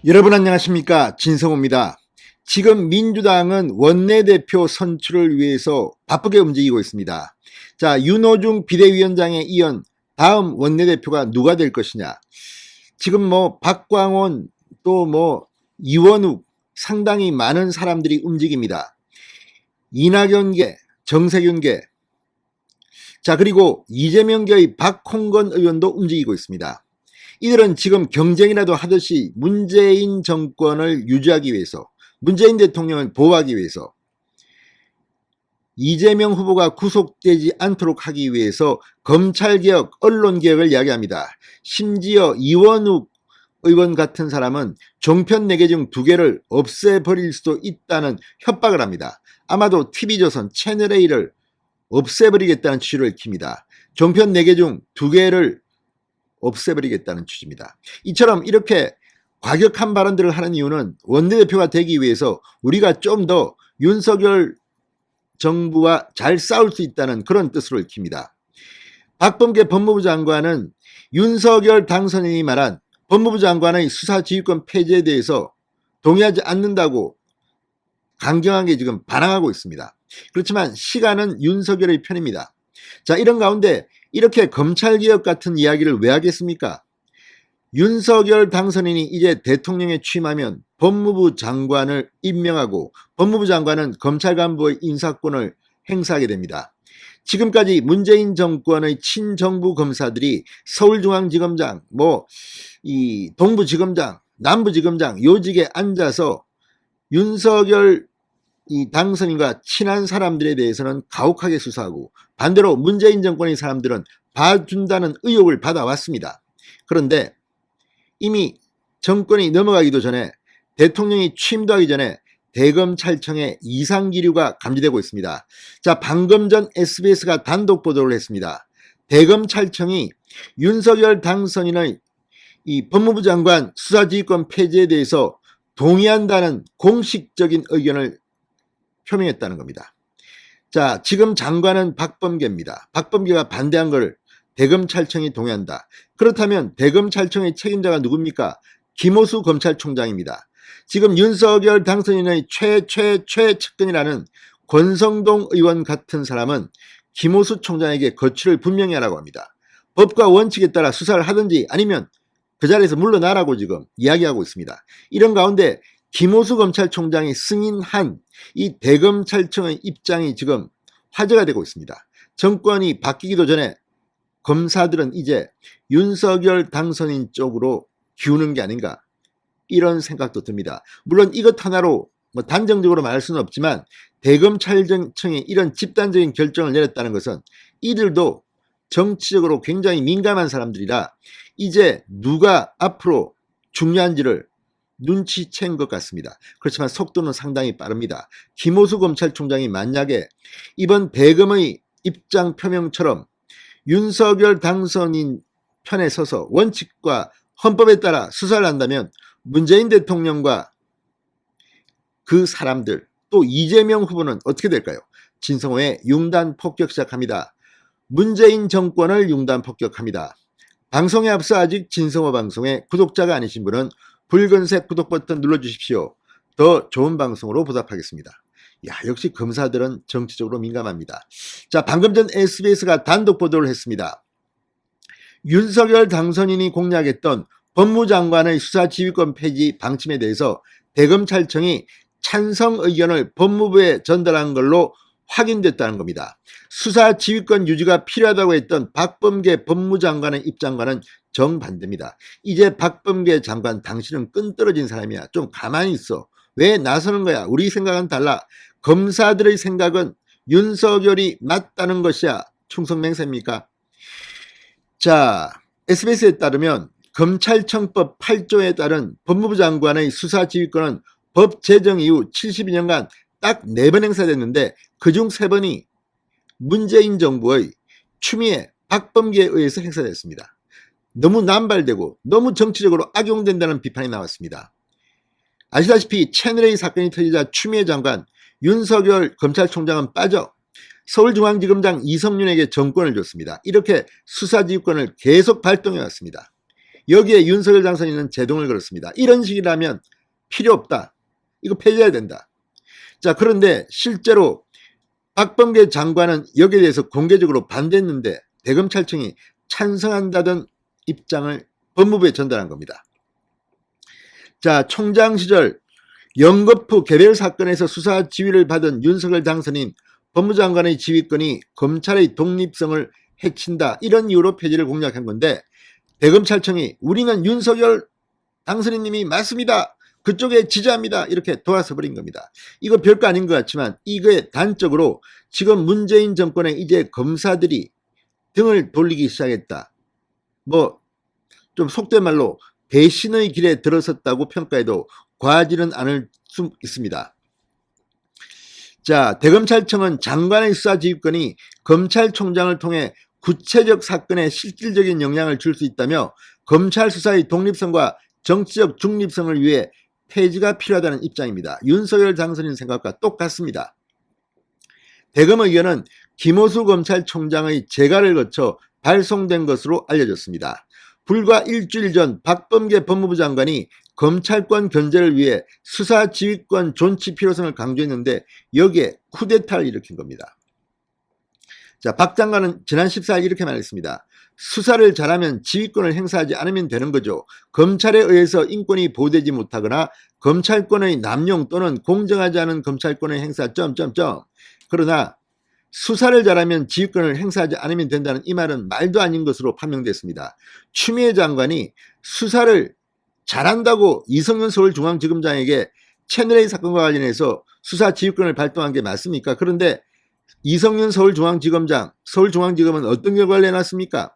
여러분 안녕하십니까, 진성호입니다. 지금 민주당은 원내대표 선출을 위해서 바쁘게 움직이고 있습니다. 자, 윤호중 비대위원장에 이은 다음 원내대표가 누가 될 것이냐. 지금 박광온 또 이원욱 상당히 많은 사람들이 움직입니다. 이낙연계, 정세균계, 자, 그리고 이재명계의 박홍건 의원도 움직이고 있습니다. 이들은 지금 경쟁이라도 하듯이 문재인 정권을 유지하기 위해서, 문재인 대통령을 보호하기 위해서, 이재명 후보가 구속되지 않도록 하기 위해서 검찰개혁, 언론개혁을 이야기합니다. 심지어 이원욱 의원 같은 사람은 종편 4개 중 2개를 없애버릴 수도 있다는 협박을 합니다. 아마도 TV조선 채널A를 없애버리겠다는 취지를 킵니다. 종편 4개 중 2개를 없애버리겠다는 취지입니다. 이처럼 이렇게 과격한 발언들을 하는 이유는 원내대표가 되기 위해서 우리가 좀 더 윤석열 정부와 잘 싸울 수 있다는 그런 뜻으로 읽힙니다. 박범계 법무부 장관은 윤석열 당선인이 말한 법무부 장관의 수사지휘권 폐지에 대해서 동의하지 않는다고 강경하게 지금 반항하고 있습니다. 그렇지만 시간은 윤석열의 편입니다. 자, 이런 가운데 이렇게 검찰개혁 같은 이야기를 왜 하겠습니까? 윤석열 당선인이 이제 대통령에 취임하면 법무부 장관을 임명하고 법무부 장관은 검찰 간부의 인사권을 행사하게 됩니다. 지금까지 문재인 정권의 친정부 검사들이 서울중앙지검장, 이 동부지검장, 남부지검장 요직에 앉아서 윤석열 이 당선인과 친한 사람들에 대해서는 가혹하게 수사하고 반대로 문재인 정권의 사람들은 봐준다는 의혹을 받아왔습니다. 그런데 이미 정권이 넘어가기도 전에, 대통령이 취임도 하기 전에 대검찰청의 이상기류가 감지되고 있습니다. 자, 방금 전 SBS가 단독 보도를 했습니다. 대검찰청이 윤석열 당선인의 이 법무부 장관 수사지휘권 폐지에 대해서 동의한다는 공식적인 의견을 표명했다는 겁니다. 자, 지금 장관은 박범계입니다. 박범계가 반대한 걸 대검찰청이 동의한다. 그렇다면 대검찰청의 책임자가 누굽니까? 김호수 검찰총장입니다. 지금 윤석열 당선인의 최측근이라는 권성동 의원 같은 사람은 김호수 총장에게 거취를 분명히 하라고 합니다. 법과 원칙에 따라 수사를 하든지 아니면 그 자리에서 물러나라고 지금 이야기하고 있습니다. 이런 가운데 김호수 검찰총장이 승인한 이 대검찰청의 입장이 지금 화제가 되고 있습니다. 정권이 바뀌기도 전에 검사들은 이제 윤석열 당선인 쪽으로 기우는 게 아닌가, 이런 생각도 듭니다. 물론 이것 하나로 단정적으로 말할 수는 없지만 대검찰청이 이런 집단적인 결정을 내렸다는 것은 이들도 정치적으로 굉장히 민감한 사람들이라 이제 누가 앞으로 중요한지를 눈치챈 것 같습니다. 그렇지만 속도는 상당히 빠릅니다. 김호수 검찰총장이 만약에 이번 대검의 입장 표명처럼 윤석열 당선인 편에 서서 원칙과 헌법에 따라 수사를 한다면 문재인 대통령과 그 사람들, 또 이재명 후보는 어떻게 될까요? 진성호의 융단 폭격 시작합니다. 문재인 정권을 융단 폭격합니다. 방송에 앞서 아직 진성호 방송의 구독자가 아니신 분은 붉은색 구독 버튼 눌러주십시오. 더 좋은 방송으로 보답하겠습니다. 역시 검사들은 정치적으로 민감합니다. 자, 방금 전 SBS가 단독 보도를 했습니다. 윤석열 당선인이 공약했던 법무장관의 수사지휘권 폐지 방침에 대해서 대검찰청이 찬성 의견을 법무부에 전달한 걸로 확인됐다는 겁니다. 수사지휘권 유지가 필요하다고 했던 박범계 법무장관의 입장과는 정반대입니다. 이제 박범계 장관, 당신은 끈 떨어진 사람이야. 좀 가만히 있어. 왜 나서는 거야? 우리 생각은 달라. 검사들의 생각은 윤석열이 맞다는 것이야. 충성맹세입니까? 자, SBS에 따르면 검찰청법 8조에 따른 법무부 장관의 수사지휘권은 법 제정 이후 72년간 딱 4번 행사됐는데 그중 3번이 문재인 정부의 추미애, 박범계에 의해서 행사됐습니다. 너무 남발되고 너무 정치적으로 악용된다는 비판이 나왔습니다. 아시다시피 채널A 사건이 터지자 추미애 장관, 윤석열 검찰총장은 빠져 서울중앙지검장 이성윤에게 정권을 줬습니다. 이렇게 수사지휘권을 계속 발동해 왔습니다. 여기에 윤석열 당선인은 제동을 걸었습니다. 이런 식이라면 필요 없다. 이거 폐지해야 된다. 자, 그런데 실제로 박범계 장관은 여기에 대해서 공개적으로 반대했는데 대검찰청이 찬성한다던 입장을 법무부에 전달한 겁니다. 자, 총장 시절 영거푸 개별 사건에서 수사 지휘를 받은 윤석열 당선인 법무장관의 지휘권이 검찰의 독립성을 해친다. 이런 이유로 폐지를 공약한 건데 대검찰청이 우리는 윤석열 당선인님이 맞습니다. 그쪽에 지지합니다. 이렇게 돌아서 버린 겁니다. 이거 별거 아닌 것 같지만 이거의 단적으로 지금 문재인 정권에 이제 검사들이 등을 돌리기 시작했다. 뭐 좀 속된 말로 배신의 길에 들어섰다고 평가해도 과하지는 않을 수 있습니다. 자, 대검찰청은 장관의 수사 지휘권이 검찰총장을 통해 구체적 사건에 실질적인 영향을 줄 수 있다며 검찰 수사의 독립성과 정치적 중립성을 위해 폐지가 필요하다는 입장입니다. 윤석열 당선인 생각과 똑같습니다. 대검 의견은 김호수 검찰총장의 재가를 거쳐 발송된 것으로 알려졌습니다. 불과 일주일 전 박범계 법무부 장관이 검찰권 견제를 위해 수사 지휘권 존치 필요성을 강조했는데 여기에 쿠데타를 일으킨 겁니다. 자, 박 장관은 지난 14일 이렇게 말했습니다. 수사를 잘하면 지휘권을 행사하지 않으면 되는 거죠. 검찰에 의해서 인권이 보호되지 못하거나 검찰권의 남용 또는 공정하지 않은 검찰권의 행사 그러나 수사를 잘하면 지휘권을 행사하지 않으면 된다는 이 말은 말도 아닌 것으로 판명됐습니다. 추미애 장관이 수사를 잘한다고 이성윤 서울중앙지검장에게 채널A 사건과 관련해서 수사 지휘권을 발동한 게 맞습니까? 그런데 이성윤 서울중앙지검장, 서울중앙지검은 어떤 결과를 내놨습니까?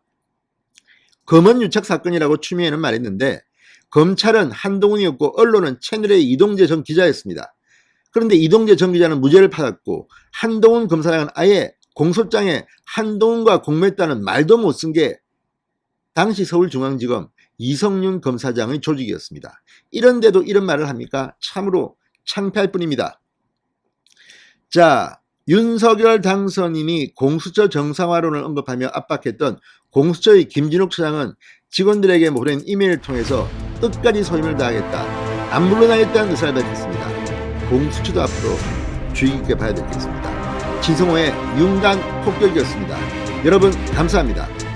검언유착 사건이라고 추미애는 말했는데 검찰은 한동훈이었고 언론은 채널A 이동재 전 기자였습니다. 그런데 이동재 전 기자는 무죄를 받았고 한동훈 검사장은 아예 공소장에 한동훈과 공모했다는 말도 못 쓴 게 당시 서울중앙지검 이성윤 검사장의 조직이었습니다. 이런데도 이런 말을 합니까? 참으로 창피할 뿐입니다. 자, 윤석열 당선인이 공수처 정상화론을 언급하며 압박했던 공수처의 김진욱 처장은 직원들에게 보낸 이메일을 통해서 끝까지 소임을 다하겠다, 안 물러나겠다는 의사를 밝혔습니다. 공수처도 앞으로 주의 깊게 봐야 되겠습니다. 진성호의 융단 폭격이었습니다. 여러분 감사합니다.